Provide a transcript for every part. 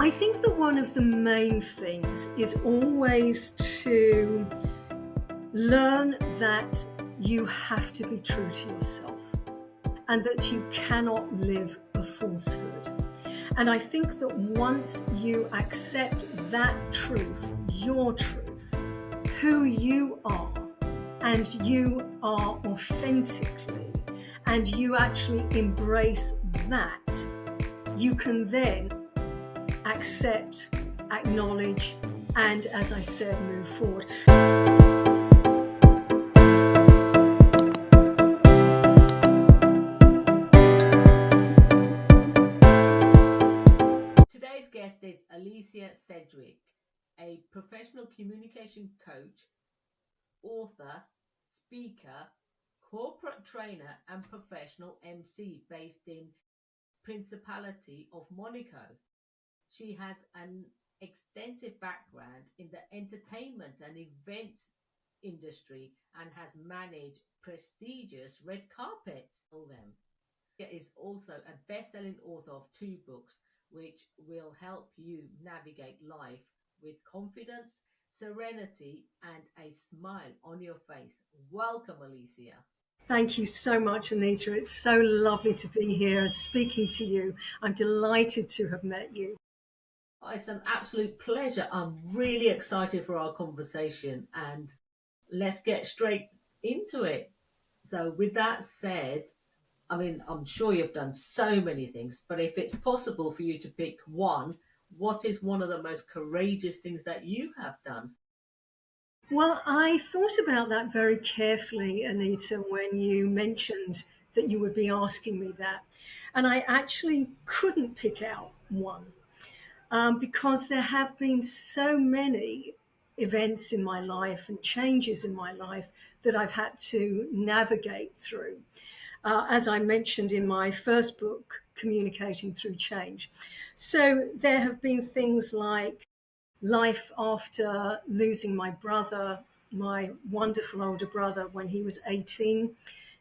I think that one of the main things is always to learn that you have to be true to yourself and that you cannot live a falsehood. And I think that once you accept that truth, your truth, who you are, and you are authentically, and you actually embrace that, you can then accept, acknowledge, and as I said, move forward. Today's guest is Alicia Sedgwick, a professional communication coach, author, speaker, corporate trainer, and professional MC based in Principality of Monaco. She has an extensive background in the entertainment and events industry and has managed prestigious red carpets for them. She is also a best-selling author of 2 books, which will help you navigate life with confidence, serenity, and a smile on your face. Welcome, Alicia. Thank you so much, Anita. It's so lovely to be here speaking to you. I'm delighted to have met you. Oh, it's an absolute pleasure. I'm really excited for our conversation and let's get straight into it. So, with that said, I mean, I'm sure you've done so many things, but if it's possible for you to pick one, what is one of the most courageous things that you have done? Well, I thought about that very carefully, Anita, when you mentioned that you would be asking me that. And I actually couldn't pick out one because there have been so many events in my life and changes in my life that I've had to navigate through. As I mentioned in my first book, Communicating Through Change. So there have been things like life after losing my brother, my wonderful older brother, when he was 18.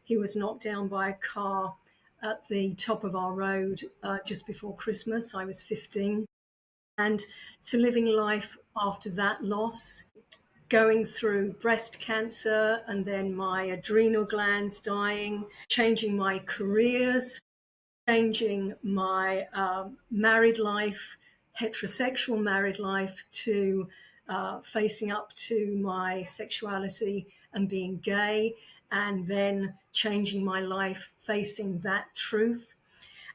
He was knocked down by a car at the top of our road just before Christmas. I was 15. And so living life after that loss, going through breast cancer and then my adrenal glands dying, changing my careers, changing my married life, heterosexual married life, to facing up to my sexuality and being gay, and then changing my life, facing that truth.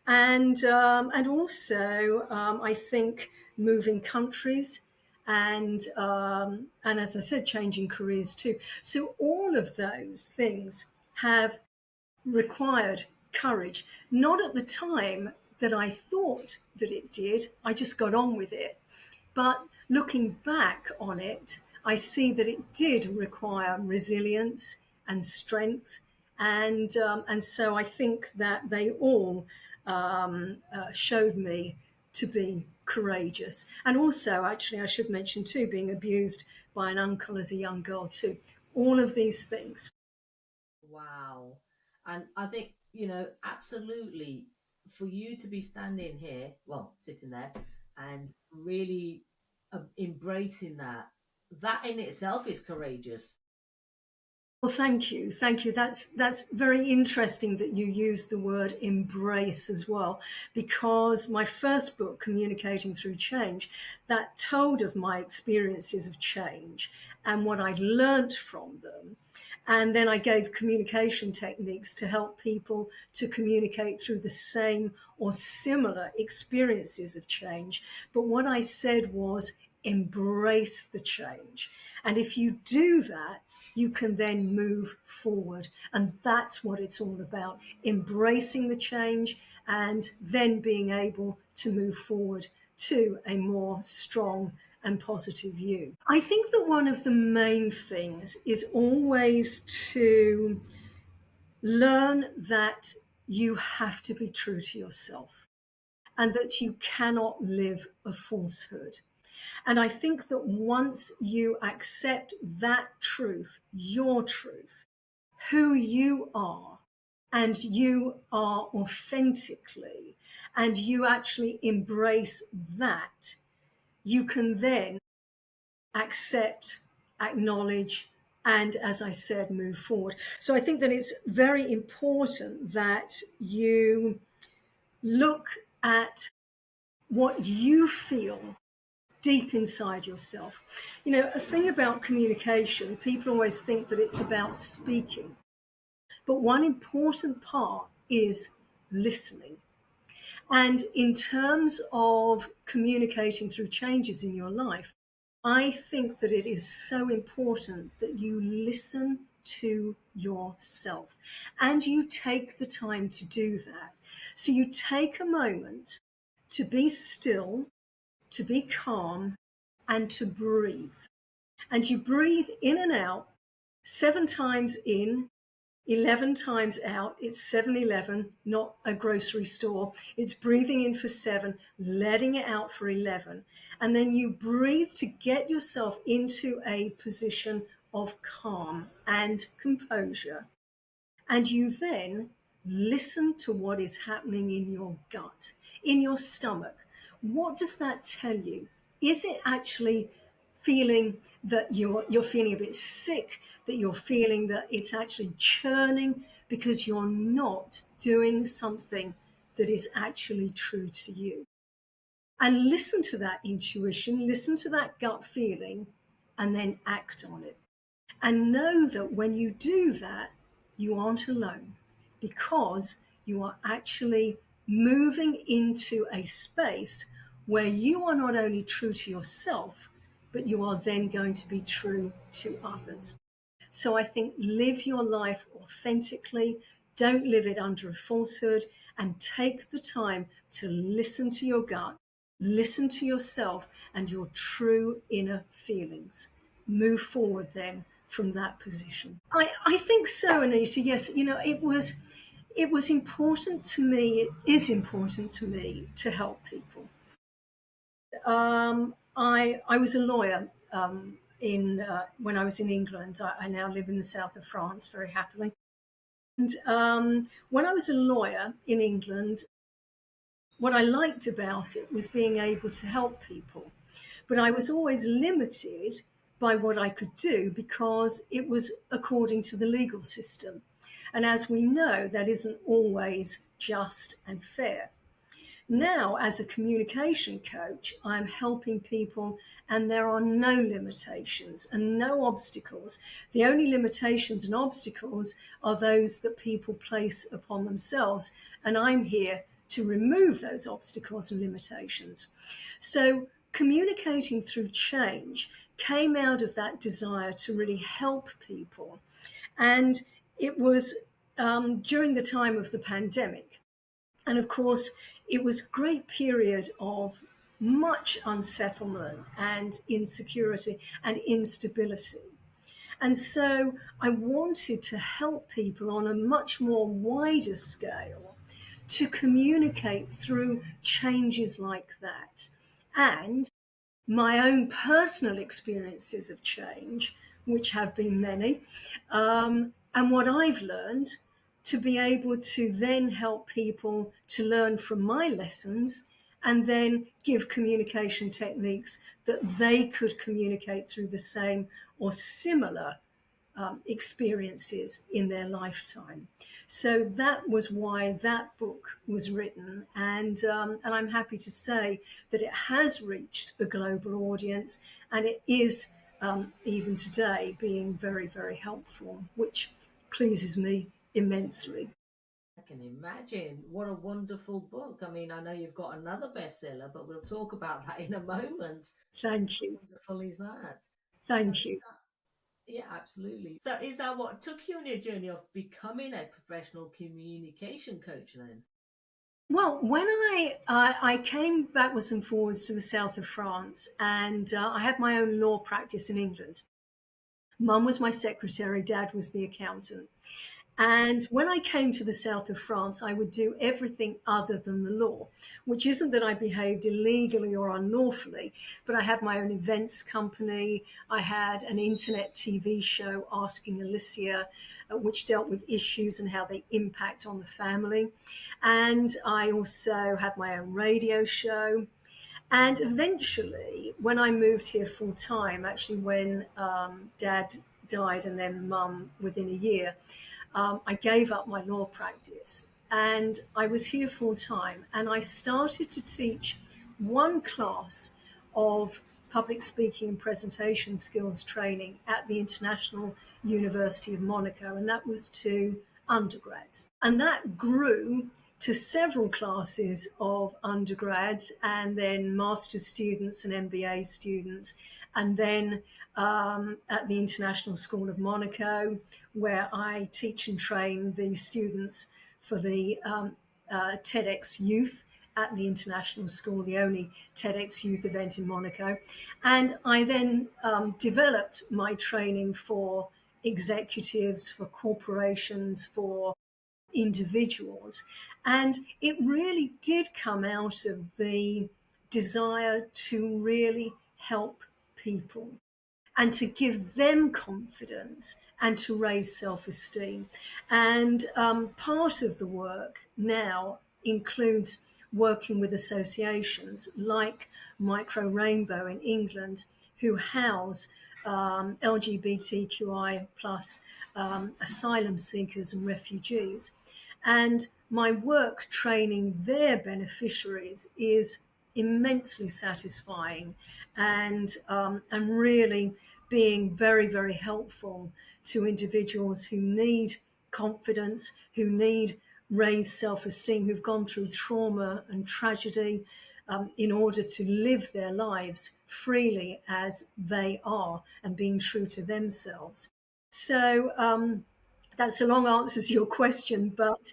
And also, I think moving countries and as I said, changing careers too. So all of those things have required courage. Not at the time that I thought that it did. I just got on with it. But looking back on it, I see that it did require resilience and strength, and so I think that they all showed me to be courageous. And also, actually, I should mention too, being abused by an uncle as a young girl too. All of these things. Wow. And I think, absolutely for you to be standing here, well, sitting there and really embracing that in itself is courageous. Well, thank you, thank you. That's very interesting that you use the word embrace as well, because my first book, Communicating Through Change, that told of my experiences of change and what I'd learnt from them. And then I gave communication techniques to help people to communicate through the same or similar experiences of change. But what I said was embrace the change. And if you do that, you can then move forward. And that's what it's all about, embracing the change and then being able to move forward to a more strong and positive view. I think that one of the main things is always to learn that you have to be true to yourself and that you cannot live a falsehood. And I think that once you accept that truth, your truth, who you are, and you are authentically, and you actually embrace that, you can then accept, acknowledge, and as I said, move forward. So I think that it's very important that you look at what you feel deep inside yourself. You know, a thing about communication, people always think that it's about speaking, but one important part is listening. And in terms of communicating through changes in your life, I think that it is so important that you listen to yourself and you take the time to do that. So you take a moment to be still, to be calm, and to breathe. And you breathe in and out 7 times in, 11 times out. It's 7-Eleven, not a grocery store. It's breathing in for 7, letting it out for 11. And then you breathe to get yourself into a position of calm and composure. And you then listen to what is happening in your gut, in your stomach. What does that tell you? Is it actually feeling that you're feeling a bit sick, that you're feeling that it's actually churning because you're not doing something that is actually true to you? And listen to that intuition, listen to that gut feeling, and then act on it. And know that when you do that, you aren't alone, because you are actually moving into a space where you are not only true to yourself, but you are then going to be true to others. So I think live your life authentically, don't live it under a falsehood, and take the time to listen to your gut, listen to yourself and your true inner feelings. Move forward then from that position. I think so, Anita. Yes, you know, it was important to me, it is important to me to help people. I was a lawyer in when I was in England. I now live in the south of France very happily. And when I was a lawyer in England, what I liked about it was being able to help people. But I was always limited by what I could do because it was according to the legal system. And as we know, that isn't always just and fair. Now, as a communication coach, I'm helping people, and there are no limitations and no obstacles. The only limitations and obstacles are those that people place upon themselves, and I'm here to remove those obstacles and limitations. So, communicating through change came out of that desire to really help people. And it was during the time of the pandemic. And of course, it was a great period of much unsettlement and insecurity and instability. And so I wanted to help people on a much more wider scale to communicate through changes like that. And my own personal experiences of change, which have been many, and what I've learned to be able to then help people to learn from my lessons and then give communication techniques that they could communicate through the same or similar experiences in their lifetime. So that was why that book was written, and I'm happy to say that it has reached a global audience, and it is even today being very, very helpful, which pleases me immensely. I can imagine. What a wonderful book. I mean, I know you've got another bestseller, but we'll talk about that in a moment. Thank How you. wonderful is that? So, Thank you. yeah, absolutely. So, is that what took you on your journey of becoming a professional communication coach then? Well, when I came backwards and forwards to the south of France, and I had my own law practice in England. Mum was my secretary, dad was the accountant. And when I came to the south of France, I would do everything other than the law, which isn't that I behaved illegally or unlawfully, but I had my own events company. I had an internet TV show, Asking Alicia. which dealt with issues and how they impact on the family. And I also had my own radio show. And eventually, when I moved here full time, actually, when dad died and then mum within a year, I gave up my law practice and I was here full time. And I started to teach one class of public speaking and presentation skills training at the International University of Monaco, and that was to undergrads. And that grew to several classes of undergrads and then master's students and MBA students, and then at the International School of Monaco, where I teach and train the students for the TEDx Youth at the International School, the only TEDx Youth event in Monaco. And I then developed my training for executives, for corporations, for individuals. And it really did come out of the desire to really help people and to give them confidence and to raise self esteem. And part of the work now includes working with associations like Micro Rainbow in England, who house LGBTQI plus asylum seekers and refugees. And my work training their beneficiaries is immensely satisfying and really being very, very helpful to individuals who need confidence, who need raised self-esteem, who've gone through trauma and tragedy in order to live their lives freely as they are and being true to themselves. So that's a long answer to your question, but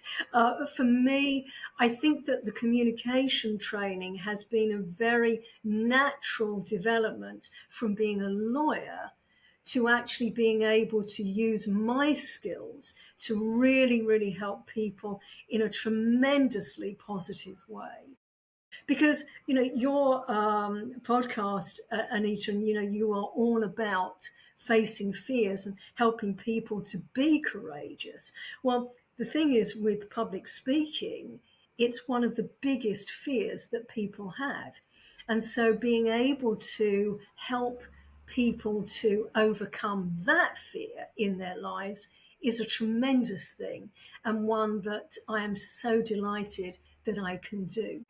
for me, I think that the communication training has been a very natural development from being a lawyer to actually being able to use my skills to really, really help people in a tremendously positive way. Because, your podcast, Anita, and, you are all about facing fears and helping people to be courageous. Well, the thing is with public speaking, it's one of the biggest fears that people have. And so being able to help people to overcome that fear in their lives is a tremendous thing, and one that I am so delighted that I can do.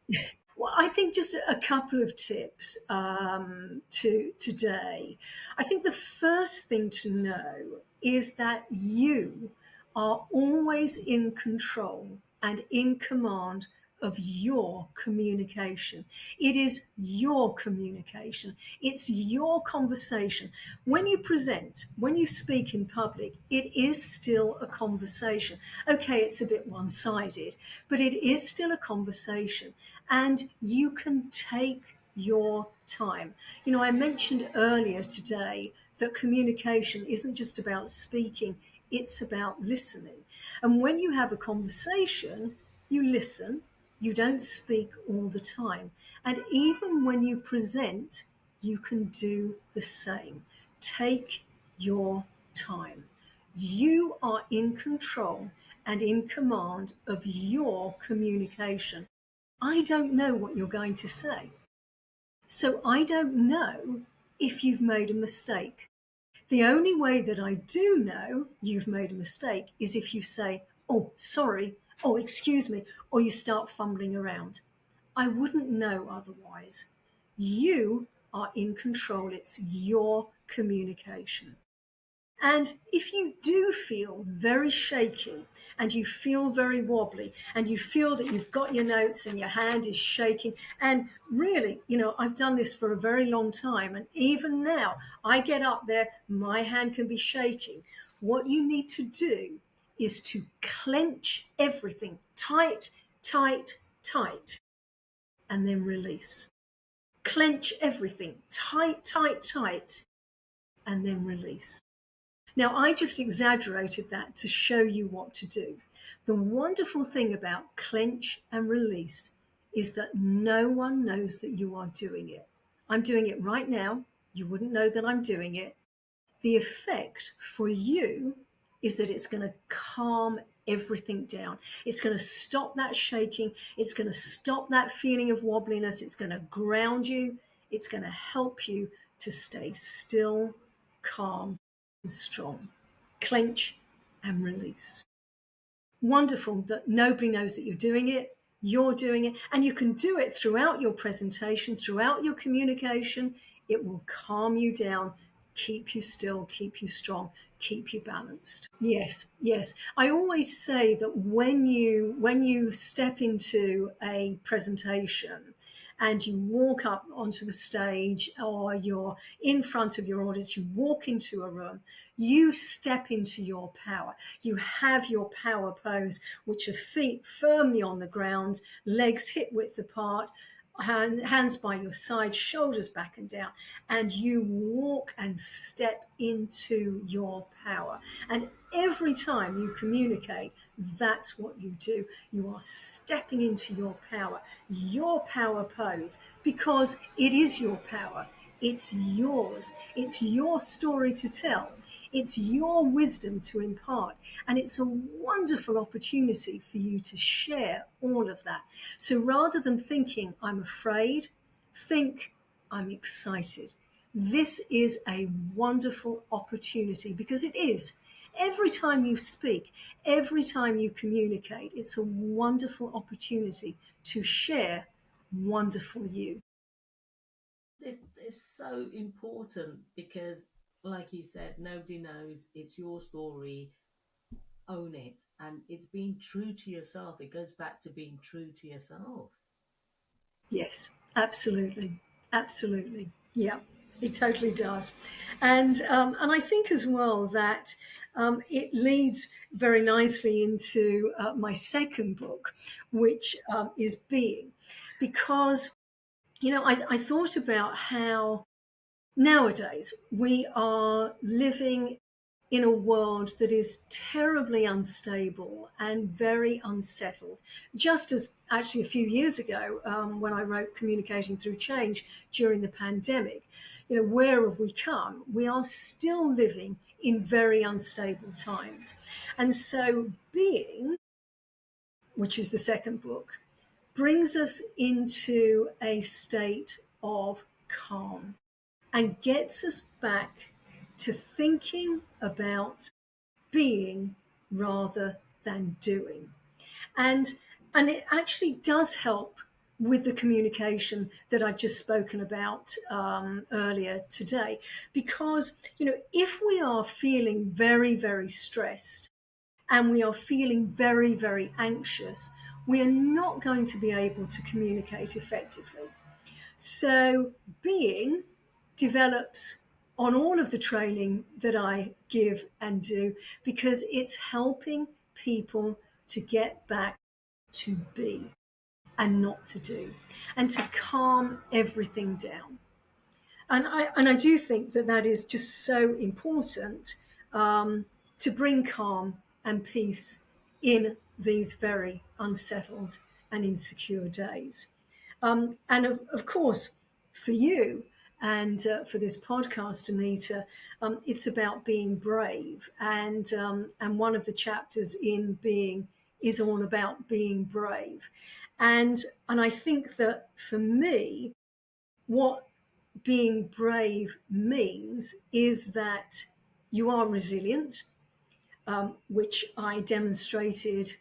Well, I think just a couple of tips to today. I think the first thing to know is that you are always in control and in command of your communication. It is your communication. It's your conversation. When you present, when you speak in public, it is still a conversation. Okay, it's a bit one-sided, but it is still a conversation. And you can take your time. I mentioned earlier today that communication isn't just about speaking, it's about listening. And when you have a conversation, you listen, you don't speak all the time. And even when you present, you can do the same. Take your time. You are in control and in command of your communication. I don't know what you're going to say. So I don't know if you've made a mistake. The only way that I do know you've made a mistake is if you say, oh, sorry, oh, excuse me, or you start fumbling around. I wouldn't know otherwise. You are in control. It's your communication. And if you do feel very shaky and you feel very wobbly and you feel that you've got your notes and your hand is shaking, and really, I've done this for a very long time, and even now I get up there, my hand can be shaking. What you need to do is to clench everything tight, tight, tight, and then release. Clench everything tight, tight, tight, and then release. Now, I just exaggerated that to show you what to do. The wonderful thing about clench and release is that no one knows that you are doing it. I'm doing it right now. You wouldn't know that I'm doing it. The effect for you is that it's going to calm everything down. It's going to stop that shaking. It's going to stop that feeling of wobbliness. It's going to ground you. It's going to help you to stay still, calm, and strong. Clench and release. Wonderful that nobody knows that you're doing it. You're doing it, and you can do it throughout your presentation, throughout your communication. It will calm you down, keep you still, keep you strong, keep you balanced. Yes, yes. I always say that when you step into a presentation and you walk up onto the stage or you're in front of your audience, you walk into a room, you step into your power. You have your power pose, which are feet firmly on the ground, legs hip width apart, hands by your side, shoulders back and down, and you walk and step into your power. And every time you communicate, that's what you do. You are stepping into your power pose, because it is your power. It's yours. It's your story to tell. It's your wisdom to impart. And it's a wonderful opportunity for you to share all of that. So rather than thinking, I'm afraid, think, I'm excited. This is a wonderful opportunity, because it is. Every time you speak, every time you communicate, it's a wonderful opportunity to share wonderful you. This is so important because, like you said, nobody knows. It's your story. Own it. And it's being true to yourself. It goes back to being true to yourself. Yes, absolutely, absolutely. Yeah, it totally does, and I think as well that it leads very nicely into my second book, which is Being, because I thought about how nowadays we are living in a world that is terribly unstable and very unsettled. Just as actually a few years ago, when I wrote Communicating Through Change during the pandemic, where have we come? We are still living in very unstable times. And so, Being, which is the second book, brings us into a state of calm and gets us back to thinking about being rather than doing. And and it actually does help with the communication that I've just spoken about earlier today, because if we are feeling very, very stressed and we are feeling very, very anxious, we are not going to be able to communicate effectively. So, Being develops on all of the training that I give and do, because it's helping people to get back to be and not to do, and to calm everything down. And I do think that that is just so important, to bring calm and peace in these very unsettled and insecure days. And of course, for you and for this podcast, Anita, it's about being brave. And one of the chapters in Being is all about being brave. And I think that for me, what being brave means is that you are resilient, which I demonstrated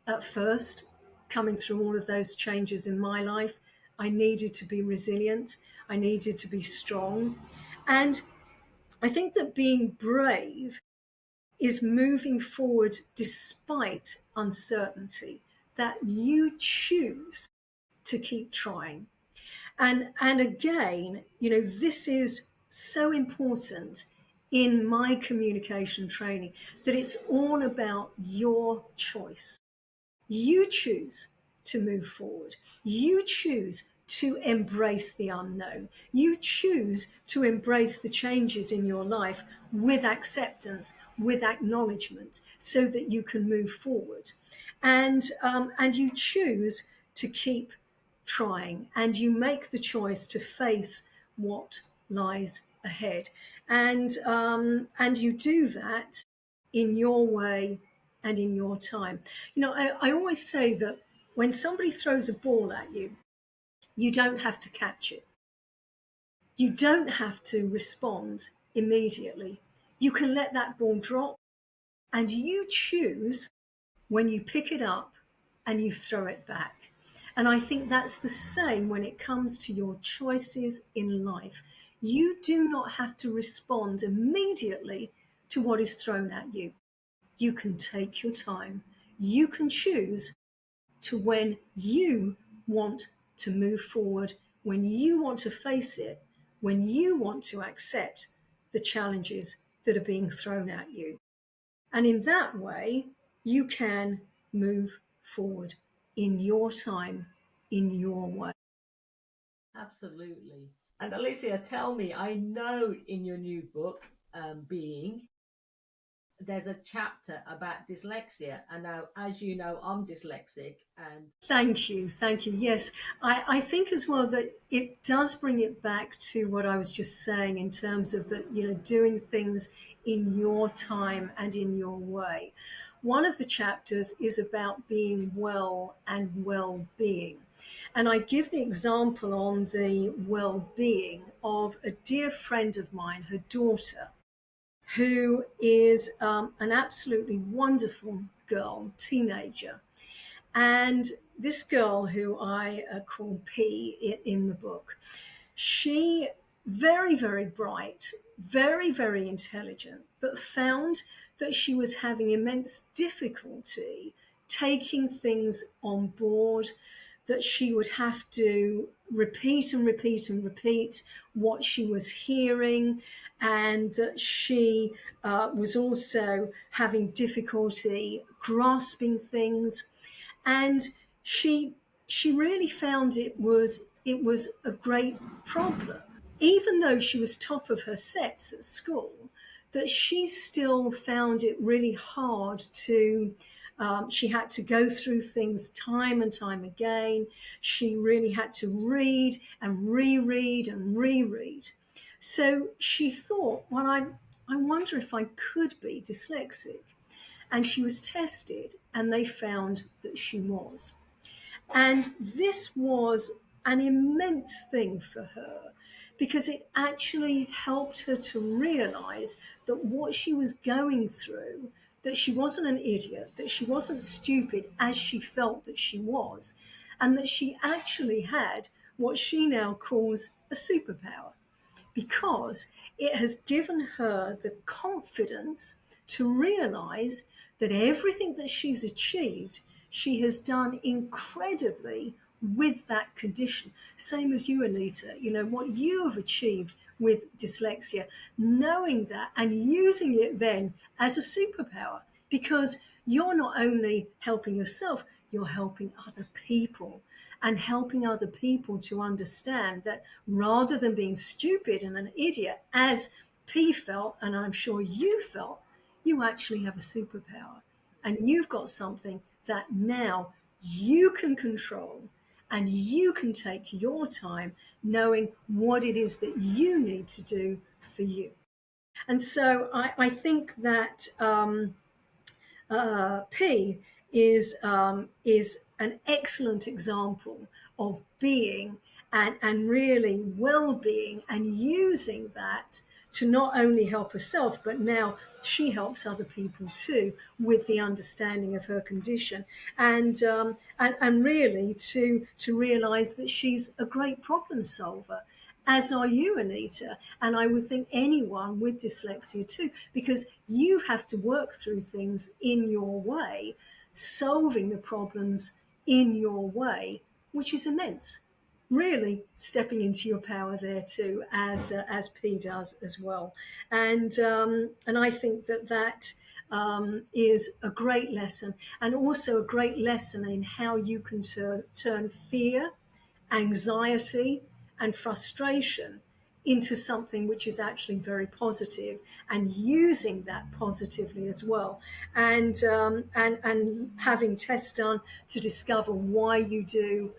at first, coming through all of those changes in my life. I needed to be resilient, I needed to be strong. And I think that being brave is moving forward despite uncertainty, that you choose to keep trying. And again, this is so important in my communication training, that it's all about your choice. You choose to move forward. You choose to embrace the unknown. You choose to embrace the changes in your life with acceptance, with acknowledgement, so that you can move forward. And you choose to keep trying, and you make the choice to face what lies ahead. And you do that in your way and in your time. I always say that when somebody throws a ball at you, you don't have to catch it. You don't have to respond immediately. You can let that ball drop and you choose when you pick it up and you throw it back. And I think that's the same when it comes to your choices in life. You do not have to respond immediately to what is thrown at you. You can take your time. You can choose to when you want to move forward, when you want to face it, when you want to accept the challenges that are being thrown at you. And in that way, you can move forward in your time, in your way. Absolutely. And Alicia, tell me, I know in your new book, Being, there's a chapter about dyslexia. And now, as you know, I'm dyslexic. And Thank you. Thank you. Yes, I think as well that it does bring it back to what I was just saying in terms of that, doing things in your time and in your way. One of the chapters is about being well and well being. And I give the example on the well being of a dear friend of mine, her daughter, who is an absolutely wonderful girl, teenager. And this girl, who I call P in the book, she very, very bright, very, very intelligent, but found that she was having immense difficulty taking things on board, that she would have to repeat and repeat and repeat what she was hearing, and that she was also having difficulty grasping things. And she really found it was a great problem, even though she was top of her sets at school, that she still found it really hard to. She had to go through things time and time again. She really had to read and reread and reread. So she thought, well, I wonder if I could be dyslexic. And she was tested, and they found that she was. And this was an immense thing for her because it actually helped her to realize that what she was going through, that she wasn't an idiot, that she wasn't stupid as she felt that she was, and that she actually had what she now calls a superpower, because it has given her the confidence to realize that everything that she's achieved, she has done incredibly with that condition. Same as you, Anita, what you have achieved with dyslexia, knowing that and using it then as a superpower, because you're not only helping yourself, you're helping other people, and helping other people to understand that rather than being stupid and an idiot, as P felt, and I'm sure you felt, you actually have a superpower. And you've got something that now you can control, and you can take your time knowing what it is that you need to do for you. And so I think that P is an excellent example of being and really well-being, and using that to not only help herself, but now she helps other people too with the understanding of her condition, and really to realize that she's a great problem solver, as are you, Anita. And I would think anyone with dyslexia too, because you have to work through things in your way, solving the problems in your way, which is immense. Really stepping into your power there too, as P does as well, and I think that is a great lesson, and also a great lesson in how you can turn fear, anxiety, and frustration into something which is actually very positive, and using that positively as well, and having tests done to discover why you do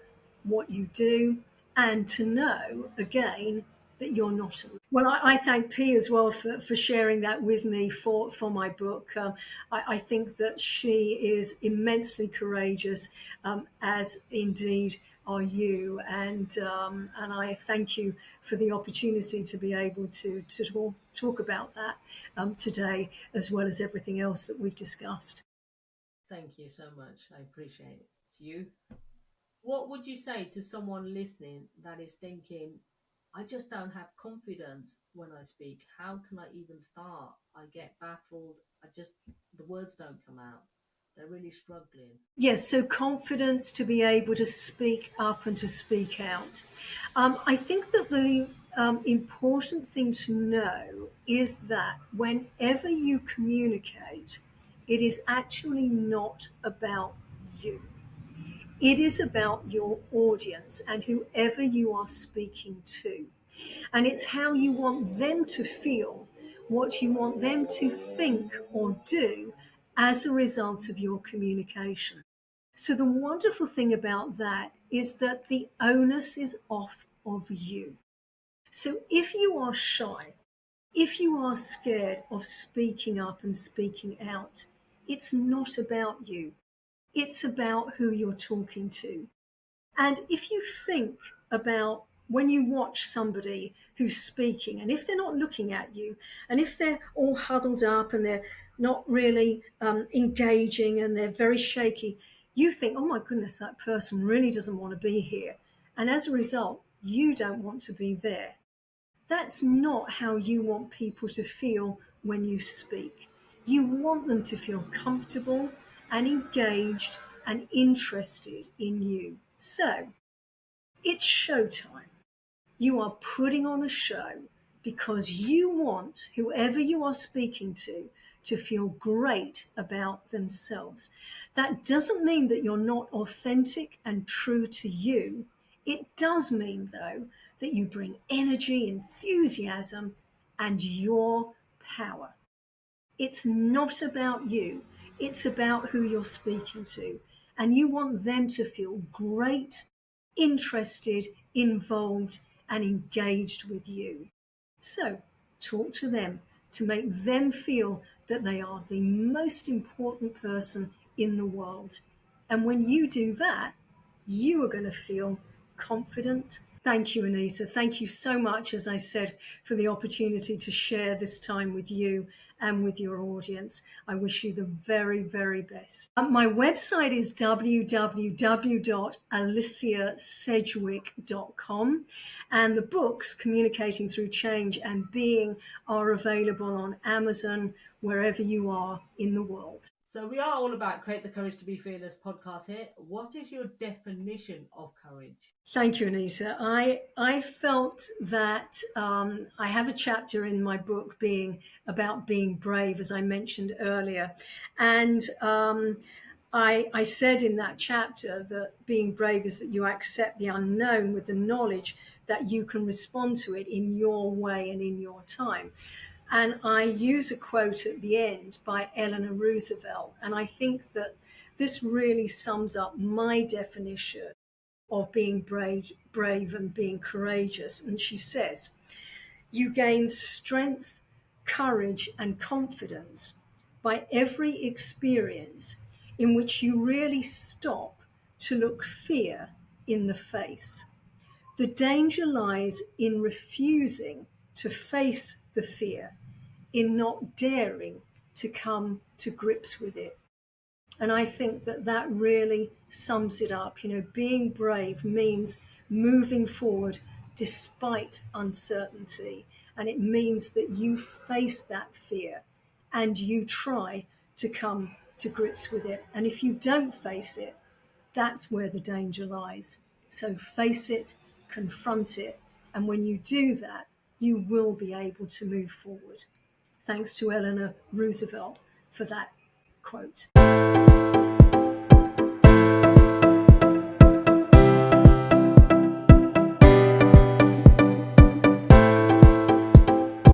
what you do, and to know again that you're not alone. Well, I thank P as well for sharing that with me for my book. I think that she is immensely courageous, as indeed are you. And I thank you for the opportunity to be able to talk about that today, as well as everything else that we've discussed. Thank you so much. I appreciate it. To you, what would you say to someone listening that is thinking, I just don't have confidence when I speak? How can I even start? I get baffled. The words don't come out. They're really struggling. Yes, so confidence to be able to speak up and to speak out. I think that the important thing to know is that whenever you communicate, it is actually not about you. It is about your audience and whoever you are speaking to. And it's how you want them to feel, what you want them to think or do as a result of your communication. So, the wonderful thing about that is that the onus is off of you. So, if you are shy, if you are scared of speaking up and speaking out, it's not about you. It's about who you're talking to. And if you think about when you watch somebody who's speaking, and if they're not looking at you, and if they're all huddled up and they're not really engaging and they're very shaky, you think, oh my goodness, that person really doesn't want to be here. And as a result, you don't want to be there. That's not how you want people to feel when you speak. You want them to feel comfortable and engaged and interested in you. So, it's showtime. You are putting on a show because you want whoever you are speaking to feel great about themselves. That doesn't mean that you're not authentic and true to you. It does mean, though, that you bring energy, enthusiasm, and your power. It's not about you, it's about who you're speaking to. And you want them to feel great, interested, involved, and engaged with you. So talk to them to make them feel that they are the most important person in the world. And when you do that, you are going to feel confident. Thank you, Anita. Thank you so much, as I said, for the opportunity to share this time with you and with your audience. I wish you the very, very best. My website is www.aliciasedgwick.com, and the books, Communicating Through Change and Being, are available on Amazon, wherever you are in the world. So we are all about Create the Courage to Be Fearless podcast here. What is your definition of courage? Thank you, Anita. I felt that I have a chapter in my book about being brave, as I mentioned earlier. And I said in that chapter that being brave is that you accept the unknown with the knowledge that you can respond to it in your way and in your time. And I use a quote at the end by Eleanor Roosevelt. And I think that this really sums up my definition of being brave and being courageous. And she says, you gain strength, courage, and confidence by every experience in which you really stop to look fear in the face. The danger lies in refusing to face the fear, in not daring to come to grips with it. And I think that really sums it up. You know, being brave means moving forward despite uncertainty. And it means that you face that fear and you try to come to grips with it. And if you don't face it, that's where the danger lies. So face it, confront it. And when you do that, you will be able to move forward. Thanks to Eleanor Roosevelt for that quote.